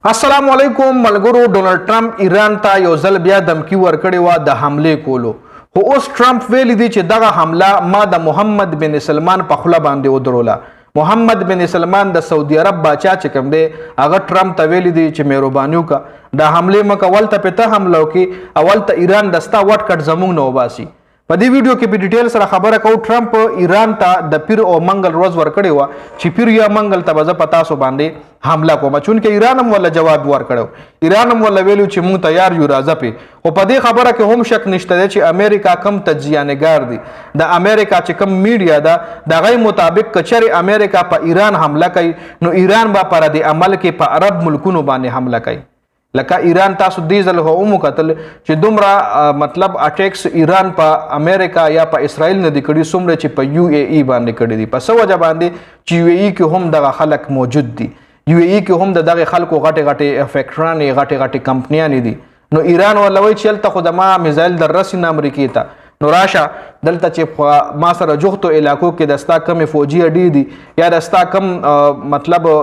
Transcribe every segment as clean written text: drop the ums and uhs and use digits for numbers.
السلام علیکم ملګرو. ډونالد ټرمپ ایران ته یو ځل بیا دمکی ورکړې وه د حملې کولو، خو اوس ټرمپ ویلی دی چې دغه حمله ما د محمد بن سلمان په خوله باندې ودروله. محمد بن سلمان د سعودي عرب باچا چې کوم دی هغه ټرمپ ته ویلی دی چې مهرباني وکړه د حملې مه کوه، ولته پې ته حمله وکړي او ولته ایران د ستا وټ کټ زموږ نه وباسي. په دې ویډیو کې په ډیټیل سره خبره کوو. ټرمپ ایران ته د پیر او منګل ورځ ورکړې وه چې پیر یا منګل ته به زه په تاسو باندې حمله کوم، چونکې ایران هم ولا جواب ورکړو. ایران هم ولا ویلو چې موږ تیار یو راځه پې. خو په دې خبره کې هم شک نشته دی چې امریکا کم تجزیه‌نګار دی. د امریکا چې کم میډیا ده د هغې مطابق که چېرې امریکا په ایران حمله کوي نو ایران به په رد عمل کې په عرب ملکونو باندې حمله کوي. لکه ایران تاسو دې ځل خو هم وکتل چې دومره مطلب اټیکس ایران په امریکا یا په اسرائیل نه دي کړي څومره چې په یو ای ای باندې کړي دي. په څه وجه باندې چې یو ای ای کې هم دغه خلک موجود دي، یو ای ای کې هم د دغه خلکو غټې غټې فیکټرانې غټې غټې کمپنیانې دي. نو ایران ولا وایي چې هلته خو د ما میزایل در رسي نه امریکې ته، نو راشه دلته چې ما سره جغتو علاقو کې د ستا کمې فوجي اډې دي یا د ستا کم مطلب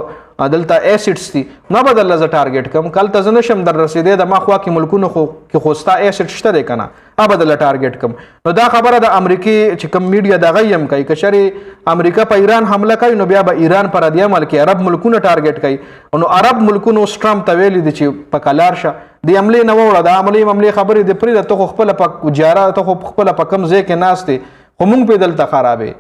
دلته ایسیډس دي نو به درله زه ټارګېټ کړم. که هلته زه نشم در رسېدی د ما خوا کې ملکونو کې خو ستا ایسیډ شته دی که نه، به درله ټارګېټ کړم. نو دا خبره د امریکې چې کوم میډیا د هغه هم کوي. که چېرې امریکا په ایران حمله کوي نو بیا به ایران په ردي عمل کې عرب ملکونه ټارګېټ کوي. نو عرب ملکونو اوس ټرمپ ته ویلي دي چې په کلار شه د حملې نه ووړه، د حملې خبرې دې پرېږده، ته خو خپله په جاره ته خو خپله په کوم ځای کې ناست دی خو موږ پې دلته خرابې.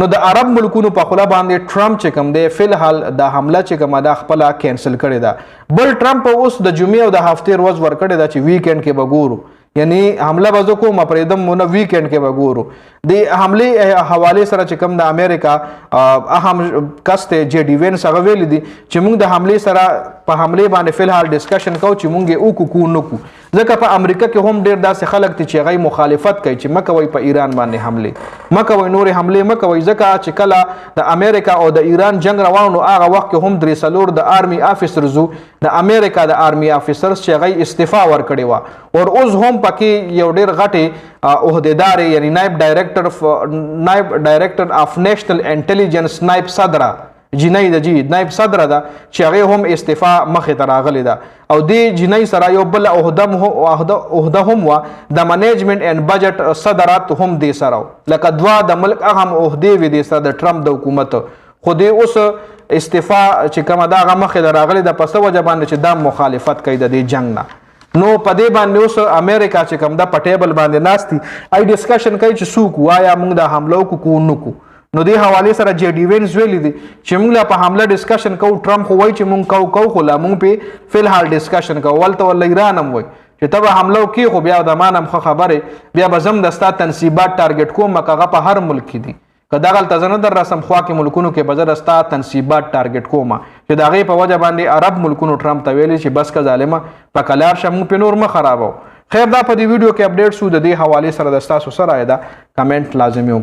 نو د عرب ملکونو په خوله باندې ټرمپ چې کوم دی فی الحال د حمله چې کومه ده خپله کینسل کړې ده. بل ټرمپ اوس د جمعې او د هفتې ورځ ورکړې ده چې ویکینډ کې به ګورو، یعنی حمله به زه کوم پرېږدم نه ویکینډ کې به ګورو. د حملې حوالې سره چې کوم د امریکا اهم کس دی جې ډي وینس هغه ویلي دي چې موږ د حملې سره په حملې باندې فی الحال ډسکشن کوو چې موږ یې وکړو نه کړو، ځکه په امریکا کې هم ډېر داسې خلک دي چې هغوی مخالفت کوي چې مه کوئ په ایران باندې حملې، مه کوئ نورې حملې مه کوئ، ځکه چې کله د امریکا او د ایران جنگ روان نو هغه وخت کې هم درې څلور د آرمي آفیسرز د امریکا د آرمي آفیسرز چې هغوی استعفا ورکړې وه او اوس هم پکې یو ډېر غټې عهدیدار یعنی نایب ډایرکټر آف نیشنل انټیلیجنس نایب صدره جنۍ د جی نایب صدره ده چې هغې هم استعفا مخې ته راغلې ده. او دې جنۍ سره یو بله عهده هم وه د منیجمنټ اینډ بجټ صدرات هم دې سره و، لکه دوه د ملک اهم عهدې وې دې سره د ټرمپ د حکومت. خو دې اوس استعفا چې کومه ده هغه مخې ته راغلې ده په څه وجه باندې چې دا مخالفت کوي د دې جنګ نه. نو په دې باندې اوس امریکا چې کوم ده په ټیبل باندې ناست دي ای ډسکشن کوي چې څوک وایا موږ د حمله وکړو نه کړو. نو دې حوالې سره جې ډي وینس ویلي دي چې موږ لا په حمله ډسکشن کوو. ټرمپ خو وایي چې موږ کوو خو لا موږ پې فی الحال ډسکشن کوو. ولته ولا ایران هم وایي چې ته به حمله وکړې خو بیا د ما نه هم ښه خبرې بیا به زه هم د ستا تنصیبات ټارګېټ کوم که هغه په هر ملک کې دي، که دغلته زه نه در رسم خوا کې ملکونو کې به زه د ستا تنصیبات ټارګېټ کوم چې د هغې په وجه باندې عرب ملکونو ټرمپ ته ویلي چې بس که ظالمه په کلار شه موږ پې نور مه خرابو. خیر دا په دې ویډیو کې اپډیټ شو. د دې حوالې سره د ستاسو څه رایه ده کمنټ لازمي وکړئ.